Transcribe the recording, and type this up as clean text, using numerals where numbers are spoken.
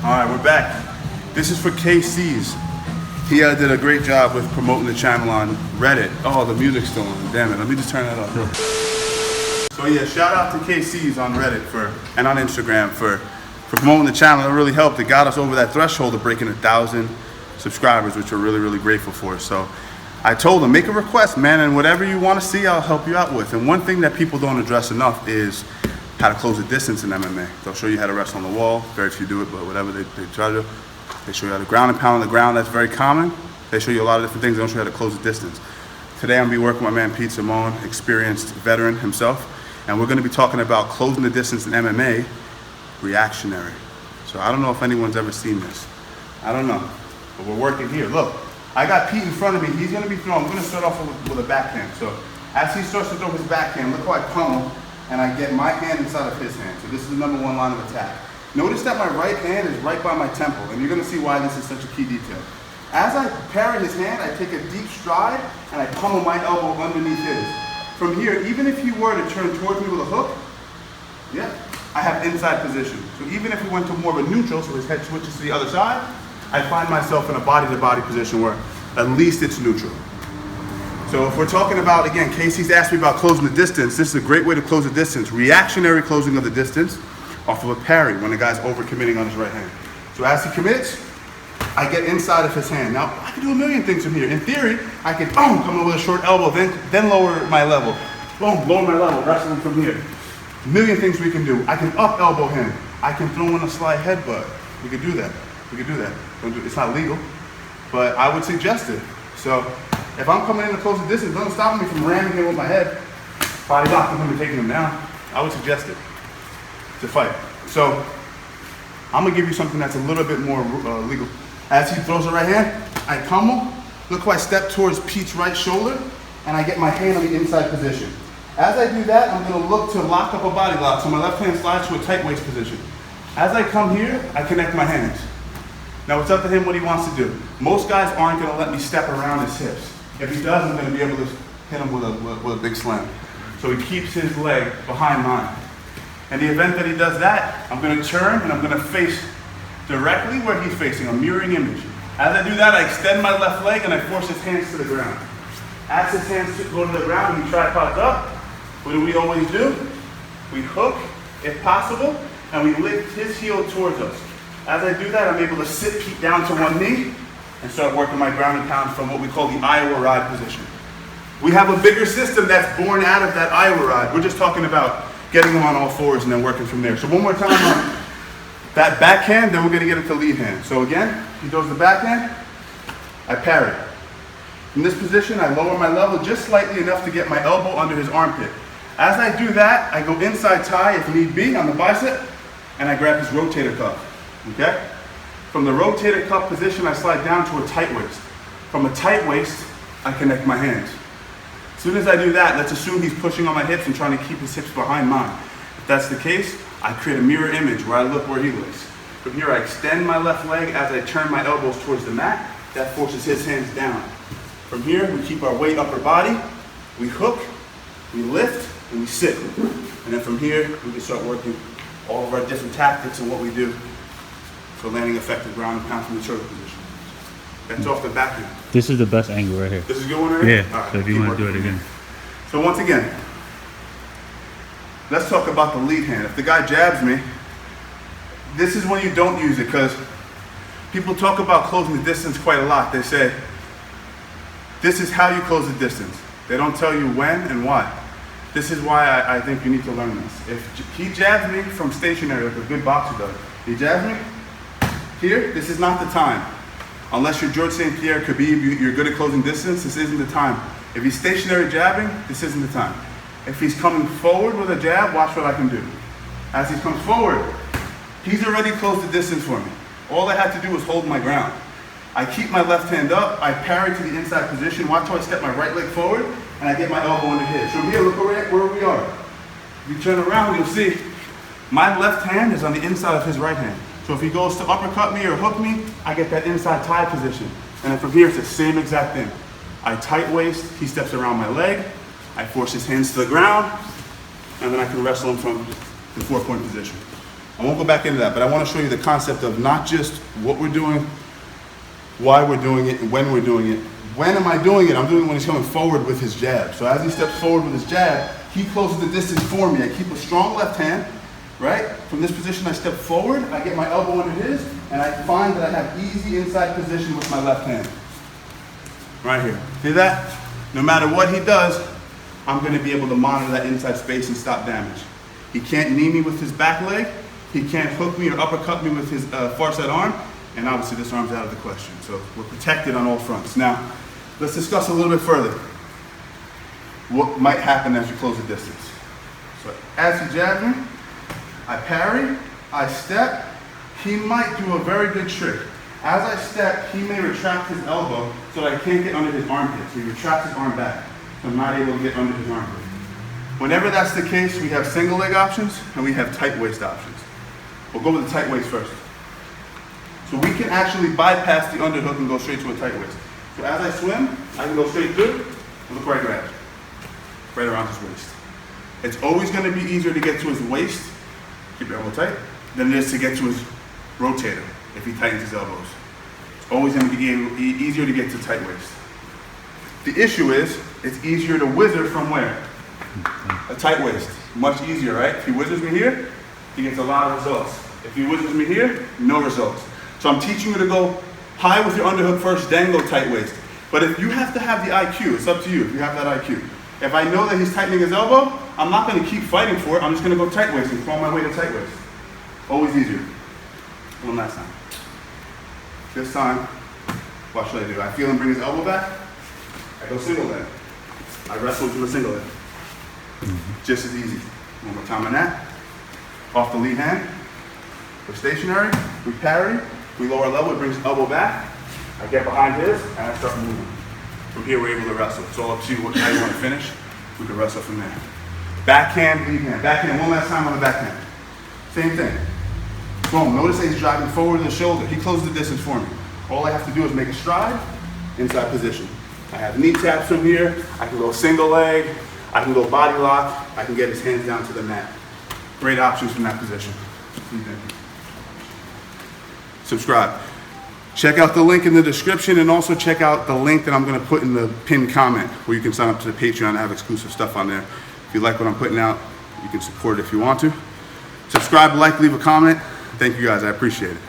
All right, we're back. This is for KC's. He did a great job with promoting the channel on Reddit. Oh, the music's still on. Damn it, let me just turn that off. So yeah, shout out to KC's on Reddit and on Instagram for promoting the channel. It really helped. It got us over that threshold of breaking 1,000 subscribers, which we're really, really grateful for. So I told him, make a request, man, and whatever you want to see, I'll help you out with. And one thing that people don't address enough is how to close the distance in MMA. They'll show you how to wrestle on the wall. Very few do it, but whatever they try to do. They show you how to ground and pound on the ground. That's very common. They show you a lot of different things. They don't show you how to close the distance. Today I'm going to be working with my man Pete Simone, experienced veteran himself, and we're going to be talking about closing the distance in MMA, reactionary. So I don't know if anyone's ever seen this. I don't know, but we're working here. Look, I got Pete in front of me. He's going to be throwing. I'm going to start off with a backhand. So as he starts to throw his backhand, look how I pummel, and I get my hand inside of his hand. So this is the number one line of attack. Notice that my right hand is right by my temple, and you're going to see why this is such a key detail. As I parry his hand, I take a deep stride, and I pummel my elbow underneath his. From here, even if he were to turn towards me with a hook, yeah, I have inside position. So even if we went to more of a neutral, so his head switches to the other side, I find myself in a body-to-body position where at least it's neutral. So if we're talking about, again, Casey's asked me about closing the distance, this is a great way to close the distance. Reactionary closing of the distance off of a parry when the guy's overcommitting on his right hand. So as he commits, I get inside of his hand. Now, I can do a million things from here. In theory, I can boom, come in with a short elbow, then lower my level. Boom, lower my level, wrestling from here. A million things we can do. I can up elbow him. I can throw in a slide headbutt. We could do that. We could do that. It's not legal, but I would suggest it. So if I'm coming in to close the distance, don't stop me from ramming him with my head, body locking him and taking him down. I would suggest it to fight. So I'm gonna give you something that's a little bit more legal. As he throws the right hand, I pummel. Look how I step towards Pete's right shoulder, and I get my hand on the inside position. As I do that, I'm gonna look to lock up a body lock. So my left hand slides to a tight waist position. As I come here, I connect my hands. Now it's up to him what he wants to do. Most guys aren't gonna let me step around his hips. If he does, I'm gonna be able to hit him with a big slam. So he keeps his leg behind mine. In the event that he does that, I'm going to turn and I'm going to face directly where he's facing, a mirroring image. As I do that, I extend my left leg and I force his hands to the ground. As his hands go to the ground and he tripods up, what do we always do? We hook, if possible, and we lift his heel towards us. As I do that, I'm able to sit Pete down to one knee and start working my ground and pound from what we call the Iowa rod position. We have a bigger system that's born out of that Iowa rod. We're just talking about getting him on all fours and then working from there. So one more time on that backhand, then we're gonna get into lead hand. So again, he does the backhand, I parry. In this position, I lower my level just slightly enough to get my elbow under his armpit. As I do that, I go inside tie if need be on the bicep, and I grab his rotator cuff, okay? From the rotator cuff position, I slide down to a tight waist. From a tight waist, I connect my hands. As soon as I do that, let's assume he's pushing on my hips and trying to keep his hips behind mine. If that's the case, I create a mirror image where I look where he looks. From here, I extend my left leg as I turn my elbows towards the mat. That forces his hands down. From here, we keep our weight upper body, we hook, we lift, and we sit. And then from here, we can start working all of our different tactics and what we do for landing effective ground and pound from the turtle position. That's off the back end. This is the best angle right here. This is a good one right here? Yeah, right, so if you want to do it again. So once again, let's talk about the lead hand. If the guy jabs me, this is when you don't use it, because people talk about closing the distance quite a lot. They say, this is how you close the distance. They don't tell you when and why. This is why I think you need to learn this. If he jabs me from stationary, like a good boxer does, he jabs me here, this is not the time. Unless you're George St. Pierre, Khabib, you're good at closing distance, this isn't the time. If he's stationary jabbing, this isn't the time. If he's coming forward with a jab, watch what I can do. As he comes forward, he's already closed the distance for me. All I had to do was hold my ground. I keep my left hand up, I parry to the inside position, watch how I step my right leg forward, and I get my elbow under his. From here, look where we are. If you turn around, you'll see my left hand is on the inside of his right hand. So if he goes to uppercut me or hook me, I get that inside tie position. And then from here, it's the same exact thing. I tight waist, he steps around my leg, I force his hands to the ground, and then I can wrestle him from the 4-point position. I won't go back into that, but I want to show you the concept of not just what we're doing, why we're doing it, and when we're doing it. When am I doing it? I'm doing it when he's coming forward with his jab. So as he steps forward with his jab, he closes the distance for me. I keep a strong left hand, right? From this position, I step forward, I get my elbow under his, and I find that I have easy inside position with my left hand. Right here. See that? No matter what he does, I'm going to be able to monitor that inside space and stop damage. He can't knee me with his back leg. He can't hook me or uppercut me with his far side arm. And obviously this arm's out of the question. So we're protected on all fronts. Now, let's discuss a little bit further what might happen as you close the distance. So as he jabs me, I parry, I step. He might do a very good trick. As I step, he may retract his elbow so that I can't get under his armpit. So he retracts his arm back. So I'm not able to get under his armpit. Whenever that's the case, we have single leg options and we have tight waist options. We'll go with the tight waist first. So we can actually bypass the underhook and go straight to a tight waist. So as I swim, I can go straight through and look where I grab. Right around his waist. It's always going to be easier to get to his waist, keep your elbow tight, than it is to get to his rotator if he tightens his elbows. It's always going to be easier to get to tight waist. The issue is, it's easier to whizzer from where? A tight waist. Much easier, right? If he whizzers me here, he gets a lot of results. If he whizzers me here, no results. So I'm teaching you to go high with your underhook first, then go tight waist. But if you have to have the IQ, it's up to you if you have that IQ. If I know that he's tightening his elbow, I'm not going to keep fighting for it. I'm just going to go tight waist and claw my way to tight waist. Always easier. One last time. This time, what should I do? I feel him bring his elbow back. I go single leg. I wrestle to a single leg. Just as easy. One more time on that. Off the lead hand. We're stationary. We parry. We lower level. It brings elbow back. I get behind his and I start moving. From here, we're able to wrestle. It's all up to you how you want to finish. We can wrestle from there. Backhand, lead hand. Backhand, one last time on the backhand. Same thing. Boom. Notice that he's driving forward with the shoulder. He closes the distance for me. All I have to do is make a stride, inside position. I have knee taps from here. I can go single leg. I can go body lock. I can get his hands down to the mat. Great options from that position. Subscribe. Check out the link in the description and also check out the link that I'm going to put in the pinned comment where you can sign up to the Patreon and have exclusive stuff on there. If you like what I'm putting out, you can support it if you want to. Subscribe, like, leave a comment. Thank you guys. I appreciate it.